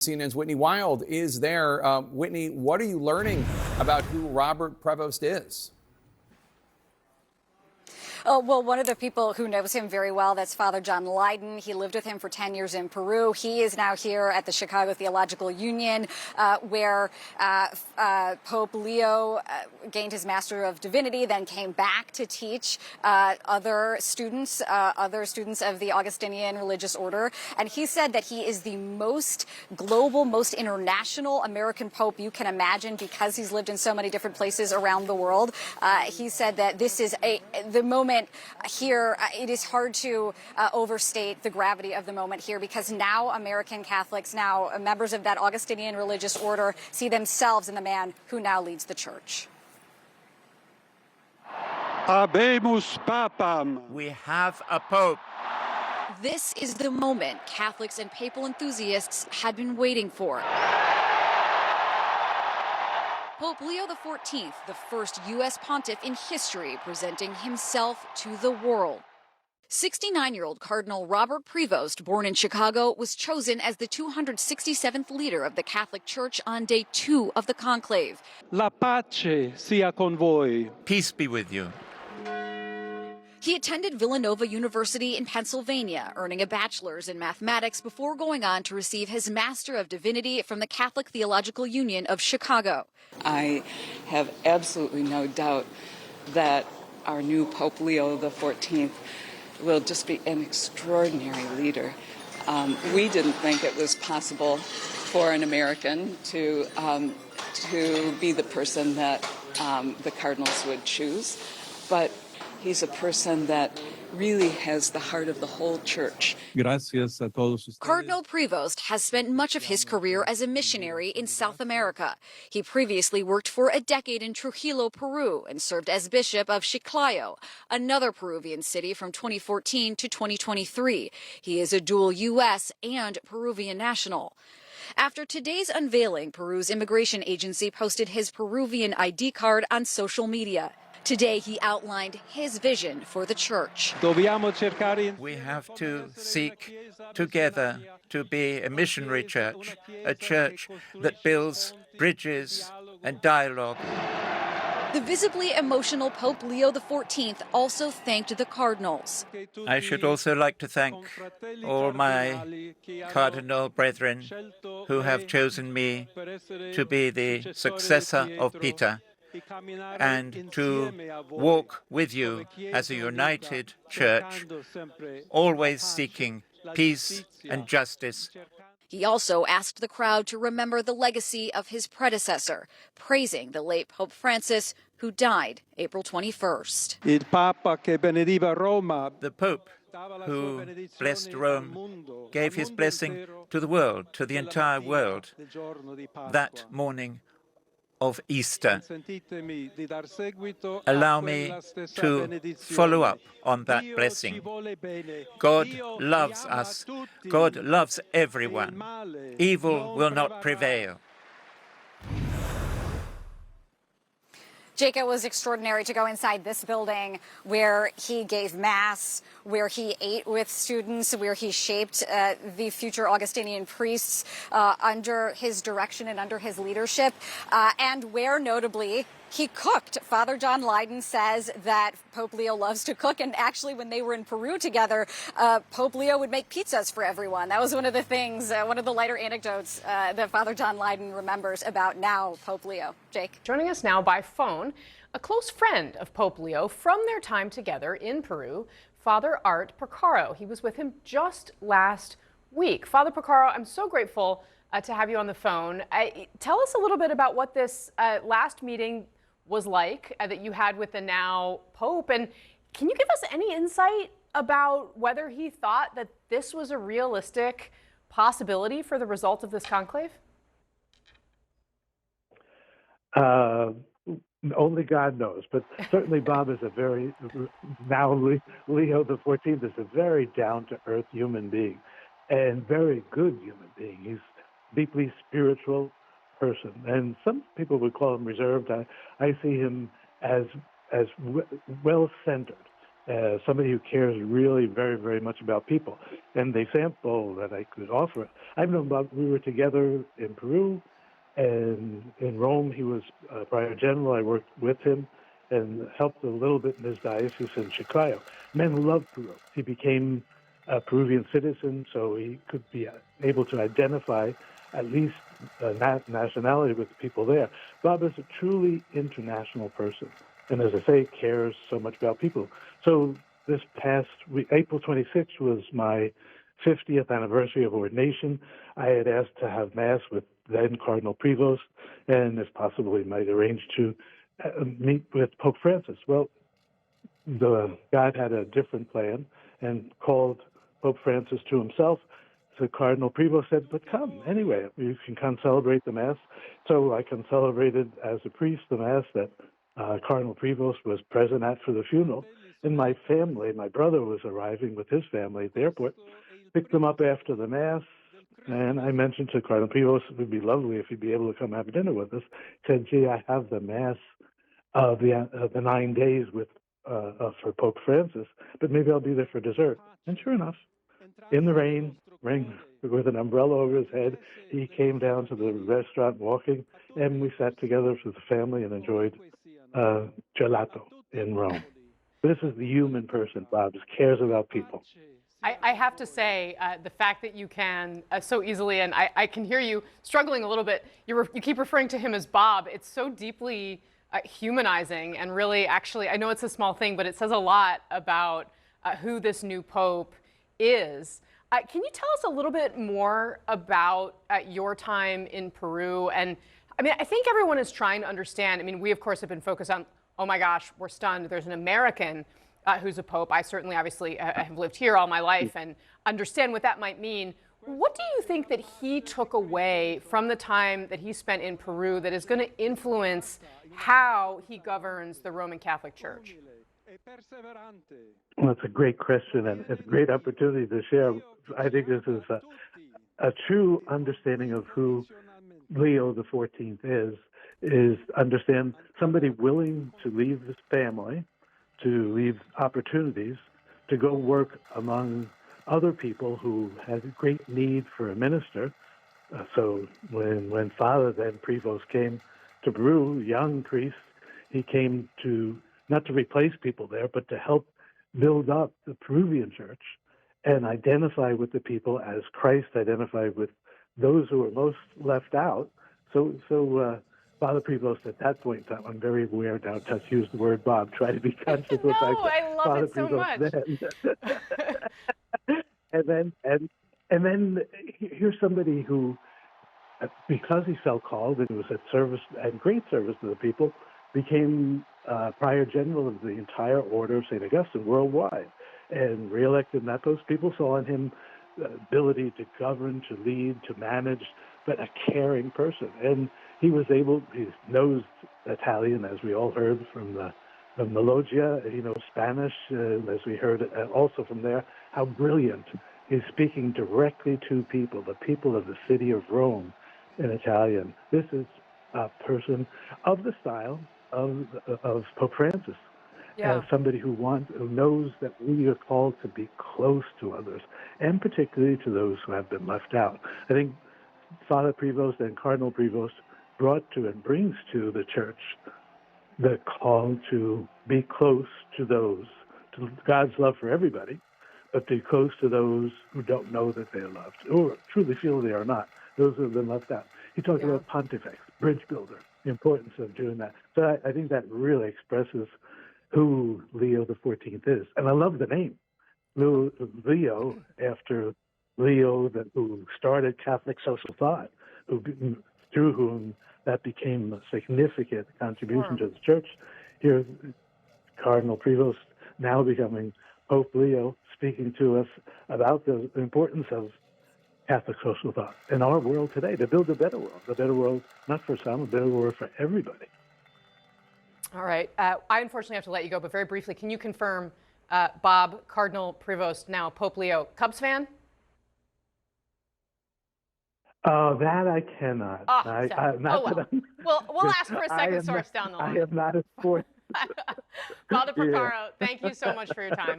CNN's Whitney Wild is there. Whitney, what are you learning about who Robert Prevost is? Oh, well, one of the people who knows him very well, that's Father John Leyden. He lived with him for 10 years in Peru. He is now here at the Chicago Theological Union, where Pope Leo gained his Master of Divinity, then came back to teach other students of the Augustinian religious order. And he said that he is the most global, most international American Pope you can imagine because he's lived in so many different places around the world. He said that this is the moment here, it is hard to overstate the gravity of the moment here, because now American Catholics, now members of that Augustinian religious order, see themselves in the man who now leads the church. Habemus Papam. We have a pope. This is the moment Catholics and papal enthusiasts had been waiting for. Pope Leo XIV, the first U.S. pontiff in history, presenting himself to the world. 69-year-old Cardinal Robert Prevost, born in Chicago, was chosen as the 267th leader of the Catholic Church on day 2 of the conclave. La pace sia con voi. Peace be with you. He attended Villanova University in Pennsylvania, earning a bachelor's in mathematics before going on to receive his Master of Divinity from the Catholic Theological Union of Chicago. I have absolutely no doubt that our new Pope Leo XIV will just be an extraordinary leader. We didn't think it was possible for an American to be the person that the cardinals would choose, but he's a person that really has the heart of the whole church. Gracias a todos ustedes. Cardinal Prevost has spent much of his career as a missionary in South America. He previously worked for a decade in Trujillo, Peru, and served as Bishop of Chiclayo, another Peruvian city, from 2014 to 2023. He is a dual U.S. and Peruvian national. After today's unveiling, Peru's immigration agency posted his Peruvian ID card on social media. Today, he outlined his vision for the church. We have to seek together to be a missionary church, a church that builds bridges and dialogue. The visibly emotional Pope Leo XIV also thanked the cardinals. I should also like to thank all my cardinal brethren who have chosen me to be the successor of Peter, and to walk with you as a united church, always seeking peace and justice. He also asked the crowd to remember the legacy of his predecessor, praising the late Pope Francis, who died April 21st. Il Papa che benediva Roma. The Pope who blessed Rome gave his blessing to the world, to the entire world, that morning of Easter. Allow me to follow up on that blessing. God loves us. God loves everyone. Evil will not prevail. Jake, it was extraordinary to go inside this building where he gave Mass, where he ate with students, where he shaped the future Augustinian priests under his direction and under his leadership, and where, notably, he cooked. Father John Leyden says that Pope Leo loves to cook, and actually when they were in Peru together, Pope Leo would make pizzas for everyone. That was one of the things, one of the lighter anecdotes that Father John Leyden remembers about now Pope Leo. Jake. Joining us now by phone, a close friend of Pope Leo from their time together in Peru, Father Art Porcaro. He was with him just last week. Father Porcaro, I'm so grateful to have you on the phone. Tell us a little bit about what this last meeting was like that you had with the now Pope, and can you give us any insight about whether he thought that this was a realistic possibility for the result of this conclave? Only God knows, but certainly Bob is a very, now Leo XIV is a very down-to-earth human being and very good human being. He's deeply spiritual person, and some people would call him reserved. I see him as well-centered somebody who cares really very, very much about people. And the example that I could offer, I've known Bob, we were together in Peru, and in Rome, he was prior general. I worked with him and helped a little bit in his diocese in Chiclayo. Men love Peru. He became a Peruvian citizen, so he could be able to identify at least nationality with the people there. Bob is a truly international person, and as I say, cares so much about people. So this past week, April 26th, was my 50th anniversary of ordination. I had asked to have Mass with then Cardinal Prevost, and if possible, we might arrange to meet with Pope Francis. Well, God had a different plan and called Pope Francis to himself. So Cardinal Prevost said, but come anyway, you can come celebrate the Mass. So I can celebrated as a priest the Mass that Cardinal Prevost was present at for the funeral. And my family, my brother was arriving with his family at the airport, picked them up after the Mass. And I mentioned to Cardinal Prevost, it would be lovely if he'd be able to come have dinner with us. He said, gee, I have the Mass of the 9 days with for Pope Francis, but maybe I'll be there for dessert. And sure enough, in the rain with an umbrella over his head, he came down to the restaurant walking, and we sat together with the family and enjoyed gelato in Rome. This is the human person, Bob, just cares about people. I have to say, the fact that you can so easily, and I can hear you struggling a little bit, you keep referring to him as Bob. It's so deeply humanizing, and really, actually, I know it's a small thing, but it says a lot about who this new Pope is. Can you tell us a little bit more about your time in Peru? And I mean, I think everyone is trying to understand. I mean, we, of course, have been focused on, oh my gosh, we're stunned. There's an American who's a Pope. I certainly, obviously, have lived here all my life and understand what that might mean. What do you think that he took away from the time that he spent in Peru that is going to influence how he governs the Roman Catholic Church? Well, it's a great question, and it's a great opportunity to share. I think this is a true understanding of who Leo the 14th is understand somebody willing to leave his family, to leave opportunities, to go work among other people who had great need for a minister. So when Father then Prevost came to Peru, young priest, he came to not to replace people there, but to help build up the Peruvian church and identify with the people as Christ identified with those who were most left out. So Father Prevost at that point in time, I'm very aware now to use the word Bob, try to be conscious of the fact that I love Father it so Prevost much. and then here's somebody who, because he felt called and was at service and great service to the people, became prior general of the entire order of St. Augustine worldwide, and reelected in that post. People saw in him the ability to govern, to lead, to manage, but a caring person. And he knows Italian, as we all heard from the Loggia. He knows Spanish, as we heard also from there, how brilliant. He's speaking directly to people, the people of the city of Rome in Italian. This is a person of the style of Pope Francis. As somebody who knows that we are called to be close to others, and particularly to those who have been left out. I think Father Prevost and Cardinal Prevost brought to and brings to the church the call to be close to those, to God's love for everybody, but be close to those who don't know that they're loved, or truly feel they are not, those who have been left out. He talked about pontifex, bridge builder, the importance of doing that. So I think that really expresses who Leo the 14th is. And I love the name, Leo, after Leo, who started Catholic social thought, through whom that became a significant contribution to the church. Here, Cardinal Prevost, now becoming Pope Leo, speaking to us about the importance of Catholic social thought in our world today, to build a better world not for some, a better world for everybody. All right. I unfortunately have to let you go, but very briefly, can you confirm, Bob, Cardinal Prevost, now Pope Leo, Cubs fan? That I cannot. We'll ask for a second source down the line. I am not a sports Father Porcaro, thank you so much for your time.